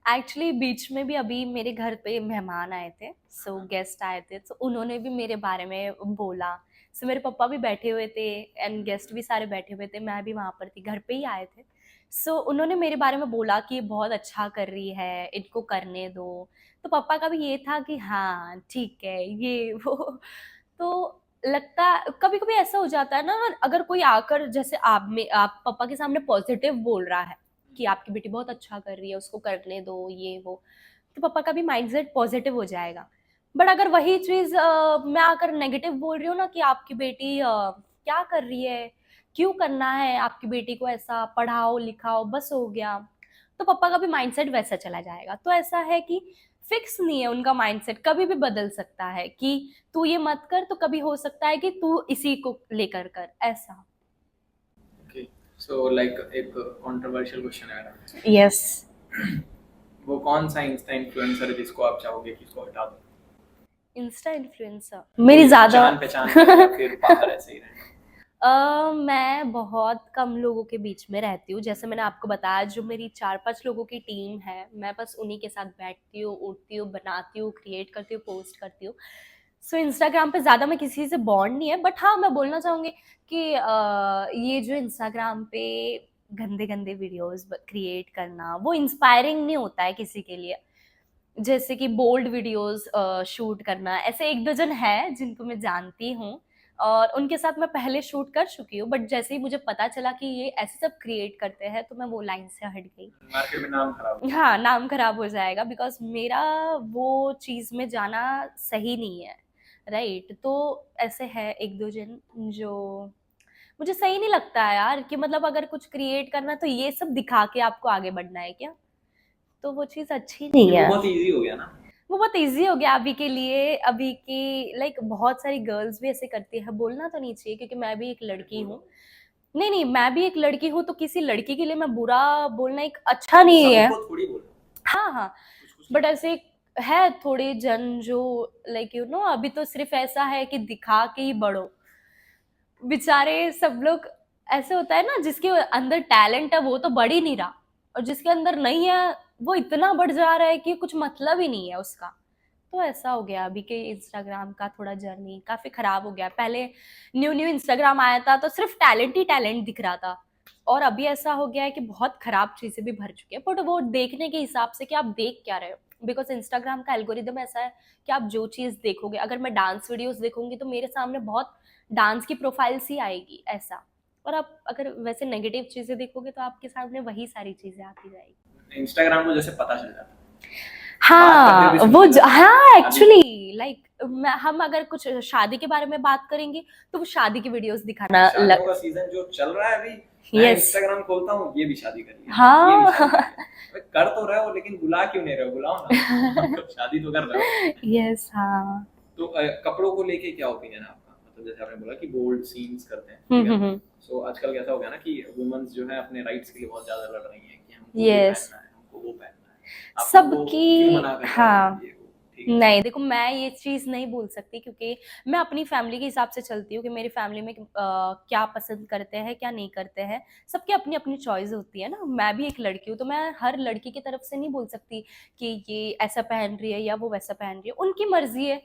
एक्चुअली बीच में भी अभी मेरे घर पे मेहमान आए थे, सो गेस्ट आए थे, तो उन्होंने भी मेरे बारे में बोला। सो मेरे पापा भी बैठे हुए थे एंड गेस्ट भी सारे बैठे हुए थे, मैं भी वहाँ पर थी, घर पे ही आए थे। सो उन्होंने मेरे बारे में बोला कि ये बहुत अच्छा कर रही है, इनको करने दो। तो पापा का भी ये था कि हाँ ठीक है ये वो। तो लगता, कभी कभी ऐसा हो जाता है ना, अगर कोई आकर जैसे आप पापा के सामने पॉजिटिव बोल रहा है कि आपकी बेटी बहुत अच्छा कर रही है, उसको करने दो ये वो, तो पापा का भी माइंडसेट पॉजिटिव हो जाएगा। बट अगर वही चीज मैं आकर नेगेटिव बोल रही हूँ ना कि आपकी बेटी क्या कर रही है, क्यों करना है आपकी बेटी को ऐसा, पढ़ाओ लिखाओ बस हो गया। तो पापा का भी माइंडसेट वैसा चला जाएगा। तो ऐसा है कि फिक्स नहीं है उनका माइंडसेट, कभी भी बदल सकता है कि तू ये मत कर, तो कभी हो सकता है कि तू इसी को लेकर कर, ऐसा। ओके, सो लाइक एक कंट्रोवर्शियल क्वेश्चन है मेरा। यस। वो कौन सा इंस्टा इन्फ्लुएंसर है जिसको आप चाहोगे कि इसको हटा दो? इंस्टा इन्फ्लुएंसर मेरी ज्यादा जान पहचान का या फिर बाहर ऐसे ही रहे? मैं बहुत कम लोगों के बीच में रहती हूँ। जैसे मैंने आपको बताया, जो मेरी 4-5 लोगों की टीम है, मैं बस उन्हीं के साथ बैठती हूँ, उठती हूँ, बनाती हूँ, क्रिएट करती हूँ, पोस्ट करती हूँ। सो इंस्टाग्राम पे ज़्यादा मैं किसी से बॉन्ड नहीं है। बट हाँ, मैं बोलना चाहूँगी कि ये जो इंस्टाग्राम पे गंदे गंदे वीडियोस क्रिएट करना, वो इंस्पायरिंग नहीं होता है किसी के लिए। जैसे कि बोल्ड वीडियोस शूट करना, ऐसे एक दो जन है जिनको मैं जानती हूँ और उनके साथ मैं पहले शूट कर चुकी हूँ। बट जैसे ही मुझे पता चला कि ये ऐसे सब क्रिएट करते हैं, तो मैं वो लाइन से हट गई। मार्केट में नाम खराब हो हाँ, नाम खराब हो जाएगा, बिकॉज मेरा वो चीज़ में जाना सही नहीं है, राइट। तो ऐसे है एक दो जन जो मुझे सही नहीं लगता है यार, कि मतलब अगर कुछ क्रिएट करना है तो ये सब दिखा के आपको आगे बढ़ना है क्या? तो वो चीज़ अच्छी नहीं ये है। बहुत इजी हो गया ना। वो बहुत ईज़ी हो गया अभी के लिए। अभी की लाइक बहुत सारी गर्ल्स भी ऐसे करती है। बोलना तो नहीं चाहिए क्योंकि मैं भी एक लड़की हूँ। नहीं, नहीं, मैं भी एक लड़की हूँ, तो किसी लड़की के लिए मैं बुरा बोलना एक अच्छा नहीं है। सबको थोड़ी बोल हाँ, हाँ। कुछ कुछ बट ऐसे है थोड़े जन जो लाइक अभी तो सिर्फ़ ऐसा है कि दिखा के ही बढ़ो। बेचारे सब लोग, ऐसे होता है ना, जिसके अंदर टैलेंट है वो तो बढ़ ही नहीं रहा, और जिसके अंदर नहीं है वो इतना बढ़ जा रहा है कि कुछ मतलब ही नहीं है उसका। तो ऐसा हो गया अभी के इंस्टाग्राम का थोड़ा जर्नी काफी खराब हो गया। पहले न्यू न्यू इंस्टाग्राम आया था तो सिर्फ टैलेंट ही टैलेंट दिख रहा था, और अभी ऐसा हो गया है कि बहुत खराब चीजें भी भर चुकी है। बट वो देखने के हिसाब से कि आप देख क्या रहे हो, बिकॉज इंस्टाग्राम का एल्गोरिदम ऐसा है कि आप जो चीज देखोगे, अगर मैं डांस वीडियोस देखूंगी तो मेरे सामने बहुत डांस की प्रोफाइल्स ही आएगी, ऐसा। और आप अगर वैसे नेगेटिव चीजें देखोगे तो आपके सामने वही सारी चीजें आती जाएगी। इंस्टाग्राम को जैसे पता चल जाता है। हाँ, बात करने भी वो सुनते हैं। हाँ, एक्चुअली लाइक हम अगर कुछ शादी के बारे में बात करेंगे तो वो शादी की वीडियोस दिखाना शादियों का सीजन जो चल रहा है अभी, मैं यस, इंस्टाग्राम खोलता हूँ, ये भी शादी कर लिया, हाँ। ये भी शादी कर लिया। अबे कर तो रहे हो लेकिन बुला क्यों नहीं रहे हो? बुलाओ ना। मतलब शादी तो कर रहे हो। यस, हाँ। तो कपड़ों को लेके क्या ओपिनियन है आपका? मतलब जैसे आपने बोला कि बोल्ड सीन्स करते हैं, हम्म, ठीक है? हम्म, सो आजकल कैसा हो गया ना कि वुमेन्स जो है अपने राइट्स के लिए बहुत ज्यादा लड़ रही हैं कि हमको ये यस, पहनना है, हमको वो पहनना है। आप उनको क्यों सबकी, मना कर रहे हो हाँ। ये वो? ठीक है। नहीं, देखो, मैं ये चीज़ नहीं बोल सकती क्योंकि मैं अपनी फैमिली के हिसाब से चलती हूँ कि मेरी फैमिली में क्या पसंद करते हैं, क्या नहीं करते हैं। सबकी अपनी-अपनी चॉइस होती है ना। मैं भी एक लड़की हूँ, तो मैं हर लड़की की तरफ से नहीं बोल सकती कि ये ऐसा पहन रही है या वो वैसा पहन रही है। उनकी मर्ज़ी है।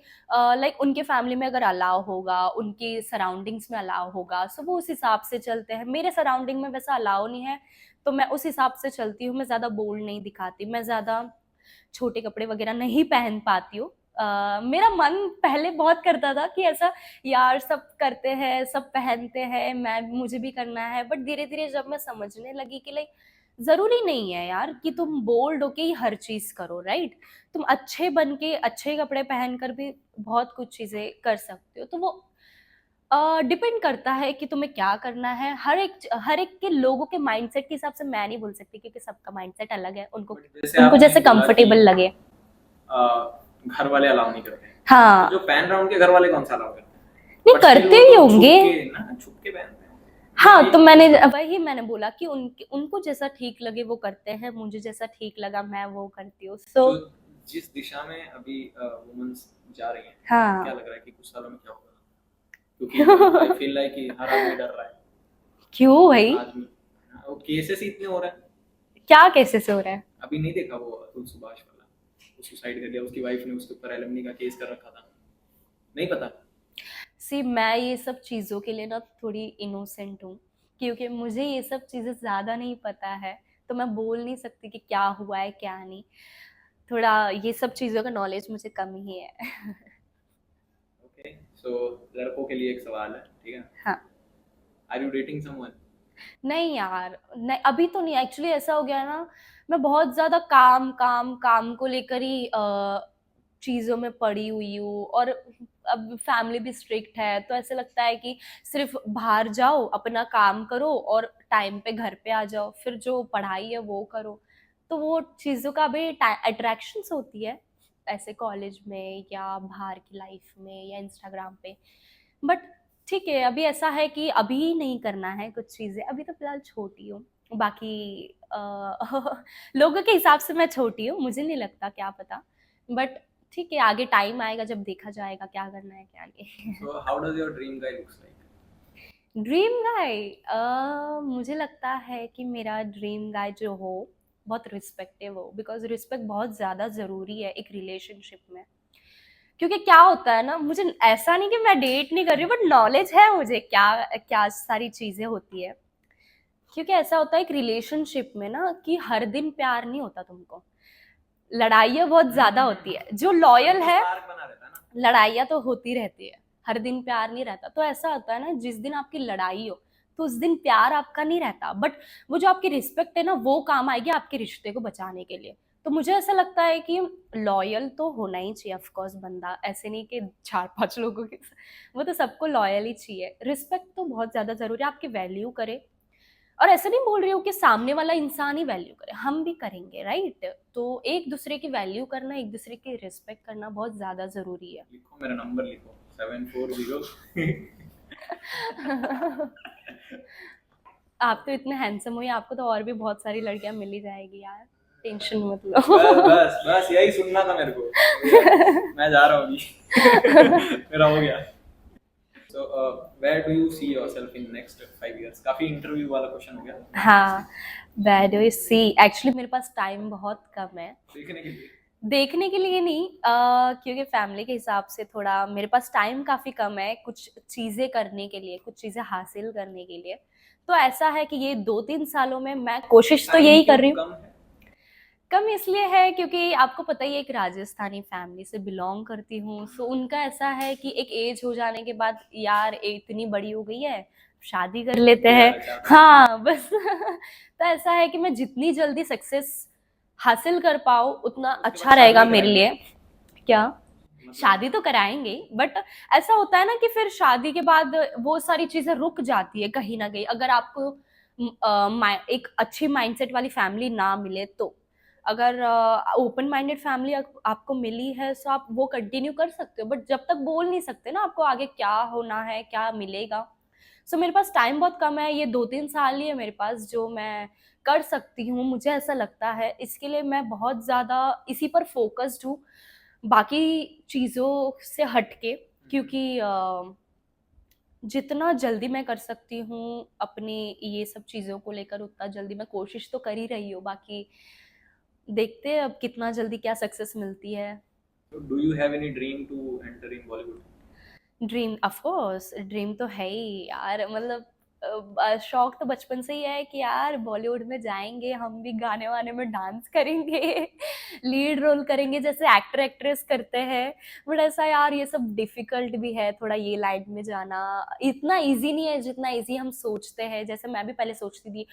लाइक उनके फैमिली में अगर अलाउ होगा, उनकी सराउंडिंग्स में अलाउ होगा, सो वो उस हिसाब से चलते हैं। मेरे सराउंडिंग में वैसा अलाउ नहीं है, तो मैं उस हिसाब से चलती हूँ। मैं ज़्यादा बोल्ड नहीं दिखाती, मैं ज़्यादा छोटे कपड़े वगैरह नहीं पहन पाती हूँ। मेरा मन पहले बहुत करता था कि ऐसा, यार सब करते हैं, सब पहनते हैं, मुझे भी करना है। बट धीरे-धीरे जब मैं समझने लगी कि लाइक ज़रूरी नहीं है यार कि तुम बोल्ड होके ही हर चीज़ करो, राइट? तुम अच्छे बन के, अच्छे कपड़े पहनकर भी बहुत कुछ चीज़ें कर सकते हो। तो वो डिपेंड करता है कि तुम्हें क्या करना है। हर एक के लोगों के माइंडसेट के हिसाब से मैं नहीं बोल सकती क्योंकि सबका माइंडसेट अलग है। उनको बट जैसे उनको आपने जैसे बोला कंफर्टेबल कि लगे। घर वाले अलाउ नहीं करते हैं, हाँ, तो जो पहन रहा है उनके घर वाले कौन सा अलाउ करते हैं? नहीं But still करते वो ही तो होंगे। छुप के पहनते हैं। हाँ, ये तो चीज़ वही मैंने बोला कि उनको जैसा ठीक लगे वो करते हैं, मुझे जैसा ठीक लगा मैं वो करती हूँ। सो जो जिस दिशा में अभी वुमेन्स जा रही हैं, हाँ। क्या लग रहा है कि कुछ सालों में क्या होगा? क्योंकि आई फील लाइक कि हर आदमी डर रहा है। क्यों भाई? आदमी वो केसेस ही इतने हो रहे हैं। क्या केसेस हो रहे हैं? अभी नहीं देखा वो अतुल सुभाष वाला, वो सुसाइड कर गया, उसकी वाइफ ने उसके ऊपर एलिमनी का केस कर रखा था। नहीं पता? सी, मैं ये सब चीज़ों के लिए ना थोड़ी इनोसेंट हूँ, क्योंकि मुझे ये सब चीज़ें ज़्यादा नहीं पता है, तो मैं बोल नहीं सकती कि क्या हुआ है क्या नहीं। थोड़ा ये सब चीज़ों का नॉलेज मुझे कम ही है। ओके, सो लड़कों के लिए एक सवाल है, ठीक है? हाँ। Are you dating someone? नहीं यार, नहीं, अभी तो नहीं। एक्चुअली ऐसा हो गया है ना, मैं बहुत ज़्यादा काम काम काम को लेकर ही चीज़ों में पड़ी हुई हूँ, और अब फैमिली भी स्ट्रिक्ट है, तो ऐसे लगता है कि सिर्फ बाहर जाओ, अपना काम करो और टाइम पे घर पे आ जाओ, फिर जो पढ़ाई है वो करो। तो वो चीज़ों का भी अट्रैक्शंस होती है ऐसे कॉलेज में या बाहर की लाइफ में या इंस्टाग्राम पे। बट ठीक है, अभी ऐसा है कि अभी नहीं करना है कुछ चीज़ें, अभी तो फिलहाल छोटी हूँ। बाकी लोगों के हिसाब से मैं छोटी हूँ, मुझे नहीं लगता, क्या पता। बट ठीक है, आगे टाइम आएगा जब देखा जाएगा क्या करना है क्या नहीं। So how does your dream guy looks like? Dream guy, मुझे लगता है कि मेरा ड्रीम गाय जो हो बहुत रिस्पेक्टिव हो, बिकॉज रिस्पेक्ट बहुत ज़्यादा ज़रूरी है एक रिलेशनशिप में। क्योंकि क्या होता है ना, मुझे ऐसा नहीं कि मैं डेट नहीं कर रही हूँ, बट नॉलेज है मुझे क्या क्या सारी चीज़ें होती है। क्योंकि ऐसा होता है एक रिलेशनशिप में ना कि हर दिन प्यार नहीं होता तुमको, लड़ाइयाँ बहुत ज़्यादा होती है। जो लॉयल है, Spark बना रहता है ना। लड़ाइयाँ तो होती रहती है, हर दिन प्यार नहीं रहता। तो ऐसा होता है ना, जिस दिन आपकी लड़ाई हो तो उस दिन प्यार आपका नहीं रहता, बट वो जो आपकी रिस्पेक्ट है ना, वो काम आएगी आपके रिश्ते को बचाने के लिए। तो मुझे ऐसा लगता है कि लॉयल तो होना ही चाहिए ऑफ कोर्स बंदा, ऐसे नहीं कि 4-5 लोगों के साथ, वो तो सबको लॉयल ही चाहिए। रिस्पेक्ट तो बहुत ज़्यादा ज़रूरी है, आपकी वैल्यू करे। और ऐसे नहीं बोल रही हूँ कि सामने वाला इंसान ही वैल्यू करे, हम भी करेंगे, राइट। तो एक दूसरे की वैल्यू करना, एक दूसरे की रिस्पेक्ट करना बहुत ज़्यादा ज़रूरी है। लिखो मेरा नंबर लिखो 740। आप तो इतने हैंडसम हो, या आपको तो और भी बहुत सारी लड़कियां मिल ही जाएगी यार, टेंशन मत लो। बस बस बस यही सुनना था मेरे को। मैं जा रहा हूँ अभी। मेरा हो गया। So where do you see yourself in next 5 years? काफी इंटरव्यू वाला क्वेश्चन हो गया। हाँ, where do you see, actually मेरे पास टाइम बहुत कम है देखने के लिए। देखने के लिए, नहीं क्योंकि फैमिली के हिसाब से थोड़ा मेरे पास टाइम काफ़ी कम है कुछ चीज़ें करने के लिए, कुछ चीज़ें हासिल करने के लिए। तो ऐसा है कि ये 2-3 सालों में मैं कोशिश तो यही कर रही हूँ। कम है। कम इसलिए है क्योंकि आपको पता ही है, एक राजस्थानी फैमिली से बिलोंग करती हूँ, सो उनका ऐसा है कि एक एज हो जाने के बाद यार इतनी बड़ी हो गई है, शादी कर लेते हैं। हाँ बस। तो ऐसा है कि मैं जितनी जल्दी सक्सेस हासिल कर पाऊँ उतना अच्छा रहेगा मेरे लिए। क्या शादी तो कराएंगे ही, बट ऐसा होता है ना कि फिर शादी के बाद वो सारी चीजें रुक जाती है कहीं ना कहीं, अगर आपको एक अच्छी माइंडसेट वाली फैमिली ना मिले तो। अगर ओपन माइंडेड फैमिली आपको मिली है तो आप वो कंटिन्यू कर सकते हो, बट जब तक बोल नहीं सकते ना आपको आगे क्या होना है, क्या मिलेगा। सो मेरे पास टाइम बहुत कम है, ये 2-3 साल ही है मेरे पास जो मैं कर सकती हूँ, मुझे ऐसा लगता है। इसके लिए मैं बहुत ज़्यादा इसी पर फोकस्ड हूँ, बाकी चीज़ों से हटके। क्योंकि जितना जल्दी मैं कर सकती हूँ अपनी ये सब चीज़ों को लेकर, उतना जल्दी मैं कोशिश तो कर ही रही हूँ। बाकी देखते हैं अब कितना जल्दी क्या सक्सेस मिलती है। Do you have any dream to enter in Bollywood? Dream of course, dream तो है ही यार, मतलब शौक तो बचपन से ही है कि यार बॉलीवुड में जाएंगे, हम भी गाने वाने में डांस करेंगे, लीड रोल करेंगे जैसे एक्टर एक्ट्रेस करते हैं। बट ऐसा यार ये सब डिफिकल्ट भी है थोड़ा, ये लाइन में जाना इतना इजी नहीं है जितना इजी हम सोचते हैं। जैसे मैं भी पहले सोचती थी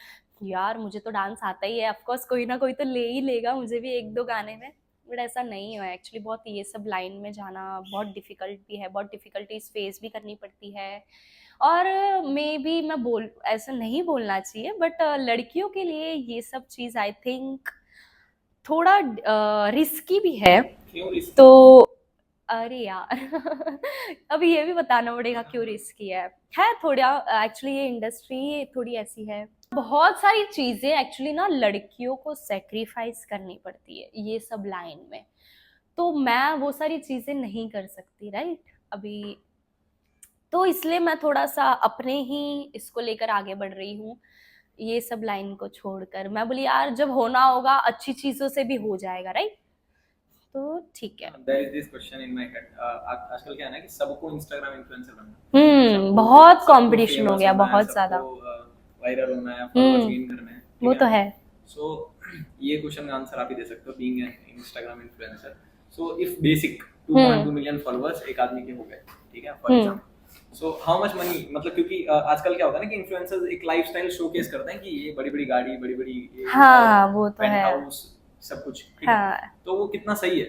यार मुझे तो डांस आता ही है, ऑफकोर्स कोई ना कोई तो ले ही लेगा मुझे भी 1-2 गाने में। बट ऐसा नहीं है एक्चुअली, बहुत ये सब लाइन में जाना बहुत डिफ़िकल्ट भी है, बहुत डिफ़िकल्टीज फेस भी करनी पड़ती है। और मे बी मैं बोल ऐसा नहीं बोलना चाहिए, बट लड़कियों के लिए ये सब चीज़ आई थिंक थोड़ा रिस्की भी है। क्यों रिस्क? तो अरे यार अभी ये भी बताना पड़ेगा क्यों रिस्की है थोड़ा। एक्चुअली ये इंडस्ट्री थोड़ी ऐसी है, बहुत सारी चीजें एक्चुअली ना लड़कियों को सेक्रीफाइस करनी पड़ती है ये सब लाइन में। तो मैं वो सारी चीजें नहीं कर सकती, राइट अभी। तो इसलिए मैं थोड़ा सा अपने ही इसको लेकर आगे बढ़ रही हूँ, ये सब लाइन को छोड़कर। मैं बोली यार जब होना होगा अच्छी चीजों से भी हो जाएगा, राइट। तो ठीक है। There is this question in my head. आजकल क्या है ना कि सबको इंस्टाग्राम इन्फ्लुएंसर बनना है। बहुत कंपटीशन हो गया, बहुत ज्यादा। वायरल होना है, फॉलोअर्स गेन करना है। वो तो है। सो ये क्वेश्चन का आंसर आप ही दे सकते हो, being an Instagram influencer. So if basic 2.2 million followers एक आदमी के हो गए, ठीक है, for example, so how much money, मतलब क्योंकि आजकल क्या होता है ना कि इन्फ्लुएंसर्स एक लाइफस्टाइल शोकेस करते हैं कि ये बड़ी बड़ी गाड़ी, बड़ी बड़ी हाँ वो तो है। हाउस, सब कुछ, ठीक है? हाँ तो वो कितना सही है?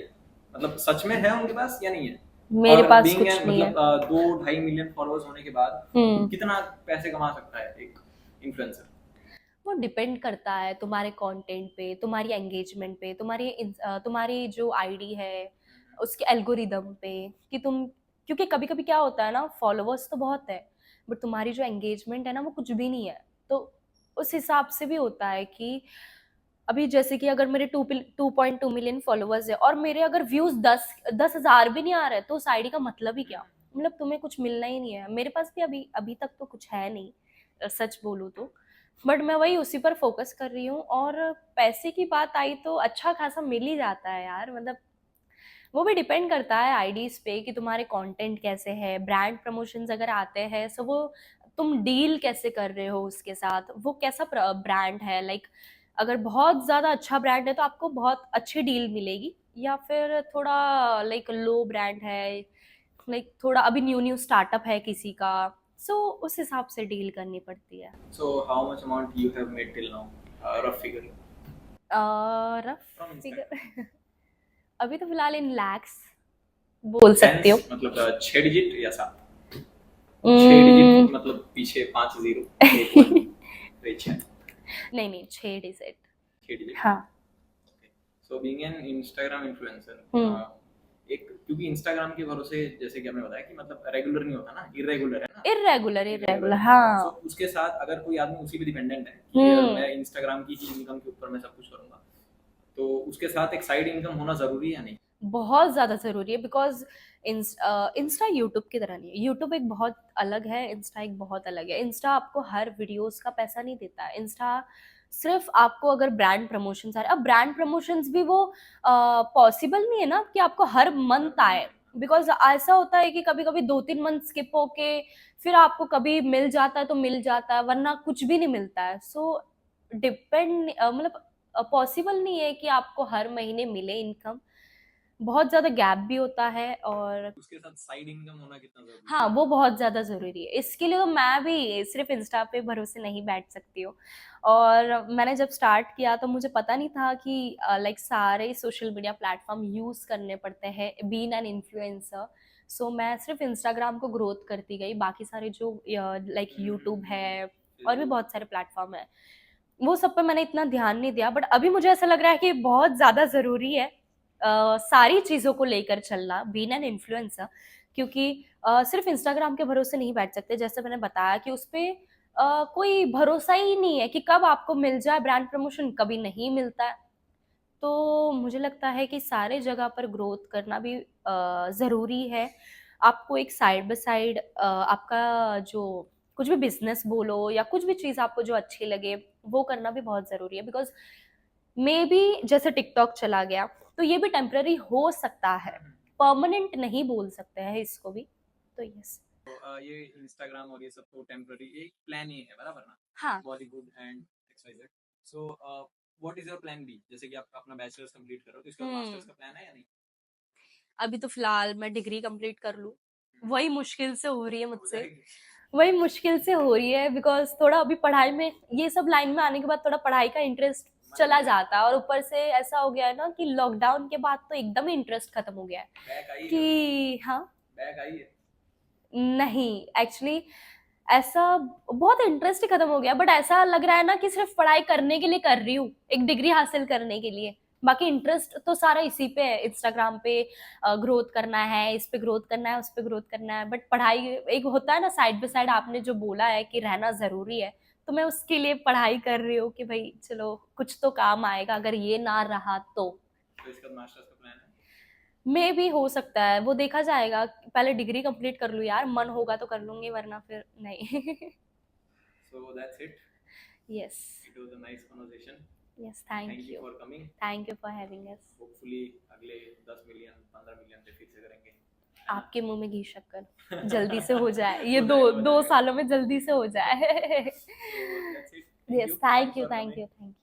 मतलब सच में है उनके पास या नहीं है? मेरे और पास being कुछ an, नहीं है। मतलब 2-2.5 मिलियन फॉलोअर्स होने के बाद हम्म कितना पैसे कमा सकता है एक इन्फ्लुएंसर? वो डिपेंड करता है तुम्हारे कंटेंट पे, तुम्हारी एंगेजमेंट पे, तुम्हारी जो आईडी है उसके एल्गोरिदम पे, कि तुम, क्योंकि कभी कभी क्या होता है ना, फॉलोअर्स तो बहुत है बट तुम्हारी जो एंगेजमेंट है ना वो कुछ भी नहीं है। तो उस हिसाब से भी होता है कि अभी जैसे कि अगर मेरे 2.2 मिलियन फॉलोअर्स है और मेरे अगर व्यूज 10,000 भी नहीं आ रहे तो उस आईडी का मतलब ही क्या, मतलब तुम्हें कुछ मिलना ही नहीं है। मेरे पास भी अभी अभी तक तो कुछ है नहीं, सच बोलूँ तो, बट मैं वही उसी पर फोकस कर रही हूँ। और पैसे की बात आई तो अच्छा खासा मिल ही जाता है यार, मतलब वो भी डिपेंड करता है आईडीज पे कि तुम्हारे कंटेंट कैसे है, ब्रांड प्रमोशंस अगर आते हैं सो वो तुम डील कैसे कर रहे हो उसके साथ, वो कैसा ब्रांड है, लाइक अगर बहुत ज्यादा अच्छा ब्रांड है तो आपको बहुत अच्छी डील मिलेगी, या फिर थोड़ा लाइक लो ब्रांड है, लाइक थोड़ा अभी न्यू न्यू स्टार्टअप है किसी का, सो उस हिसाब से डील करनी पड़ती है। So how much amount you have made till now? Rough figure rough from Instagram. Figure अभी तो फिलहाल इन लैक्स बोल सकती हो। Tens मतलब 6 डिजिट या 7? 6 डिजिट मतलब पीछे 5 जीरो, एक 1, तो ये 6 नहीं नहीं 6 डिजिट। 6 डिजिट। हाँ। So being an Instagram influencer, hmm एक क्योंकि इंस्टाग्राम के भरोसे जैसे कि आपने बताया कि मतलब रेगुलर नहीं होता ना, इरेगुलर है ना, इरेगुलर इरेगुलर irregular है। हाँ। So, उसके साथ अगर कोई आदमी उसी पे डिपेंडेंट है कि मैं इंस्टाग्राम की ही इनकम के ऊपर मैं सब कुछ करूंगा, तो उसके साथ एक साइड इनकम होना जरूरी है या नहीं? बहुत ज्यादा जरूरी है, बिकॉज इंस्टा यूट्यूब की तरह नहीं है। यूट्यूब एक बहुत अलग है, इंस्टा एक बहुत अलग है। इंस्टा आपको हर वीडियोस का पैसा नहीं देता है। इंस्टा सिर्फ आपको अगर ब्रांड प्रमोशंस आ रहे, अब ब्रांड प्रमोशंस भी वो पॉसिबल नहीं है ना कि आपको हर मंथ आए, बिकॉज ऐसा होता है कि कभी कभी 2-3 मंथ स्किप होके फिर आपको कभी मिल जाता है तो मिल जाता है, वरना कुछ भी नहीं मिलता है। सो डिपेंड मतलब पॉसिबल नहीं है कि आपको हर महीने मिले इनकम, बहुत ज्यादा गैप भी होता है। और उसके साथ साइड इनकम होना कितना जरूरी है? हाँ वो बहुत ज्यादा जरूरी है, इसके लिए तो मैं भी सिर्फ इंस्टा पे भरोसे नहीं बैठ सकती हूँ। और मैंने जब स्टार्ट किया तो मुझे पता नहीं था कि लाइक सारे सोशल मीडिया प्लेटफॉर्म यूज करने पड़ते हैं बीइंग एन इन्फ्लुएंसर। सो मैं सिर्फ इंस्टाग्राम को ग्रोथ करती गई, बाकी सारे जो लाइक यूट्यूब है और भी बहुत सारे प्लेटफॉर्म है वो सब पे मैंने इतना ध्यान नहीं दिया। बट अभी मुझे ऐसा लग रहा है कि बहुत ज्यादा जरूरी है सारी चीजों को लेकर चलना बीइंग एन इन्फ्लुएंसर, क्योंकि सिर्फ इंस्टाग्राम के भरोसे नहीं बैठ सकते। जैसे मैंने बताया कि उस पे कोई भरोसा ही नहीं है कि कब आपको मिल जाए ब्रांड प्रमोशन, कभी नहीं मिलता है। तो मुझे लगता है कि सारे जगह पर ग्रोथ करना भी ज़रूरी है। आपको एक साइड बाय साइड आपका जो कुछ भी बिजनेस बोलो या कुछ भी चीज़ आपको जो अच्छी लगे वो करना भी बहुत ज़रूरी है, बिकॉज मे बी जैसे टिकटॉक चला गया तो ये भी टेम्पररी हो सकता है, परमानेंट नहीं बोल सकते हैं इसको भी। तो यस। तो ये इंस्टाग्राम और ये सब तो टेम्पररी एक प्लान ही है, बराबर ना? हाँ। Bollywood and XYZ। So what is your plan B? जैसे कि आप अपना बैचलर्स कंप्लीट करो तो इसके बाद मास्टर्स का प्लान है या नहीं? अभी तो फिलहाल मैं डिग्री कंप्लीट कर लूँ, वही मुश्किल से हो रही है हो मुझसे, जाएगी। वही मुश्किल से हो रही है बिकॉज थोड़ा अभी पढ़ाई में, ये सब लाइन में आने के बाद थोड़ा पढ़ाई का इंटरेस्ट चला जाता है, और ऊपर से ऐसा हो गया है ना कि लॉकडाउन के बाद तो एकदम ही इंटरेस्ट खत्म हो गया है बैक आई है? कि हाँ। बैक आई है? नहीं एक्चुअली ऐसा बहुत इंटरेस्ट ही खत्म हो गया, बट ऐसा लग रहा है ना कि सिर्फ पढ़ाई करने के लिए कर रही हूँ, एक डिग्री हासिल करने के लिए। बाकी इंटरेस्ट तो सारा इसी पे है, इंस्टाग्राम पे ग्रोथ करना है, इस पे ग्रोथ करना है, उस पे ग्रोथ करना है। बट पढ़ाई एक होता है ना साइड बाय साइड, आपने जो बोला है कि रहना जरूरी है, तो मैं उसके लिए पढ़ाई कर रही हूँ कि भाई चलो कुछ तो काम आएगा अगर ये ना रहा तो। इसके बाद मास्टर्स का प्लान है? मे भी हो सकता है, वो देखा जाएगा, पहले डिग्री कंप्लीट कर लूँ यार, मन होगा तो कर लूंगी वरना फिर नहीं। So that's it. Yes. It was a nice conversation. Yes, thank Thank you you. for coming. Thank you for having us. Hopefully अगले 10 मिलियन 15 मिलियन पे फिर से करेंगे। आपके मुंह में घी शक्कर जल्दी से हो जाए, ये दो सालों में जल्दी से हो जाए। So that's it. Yes, thank you, thank you, thank you.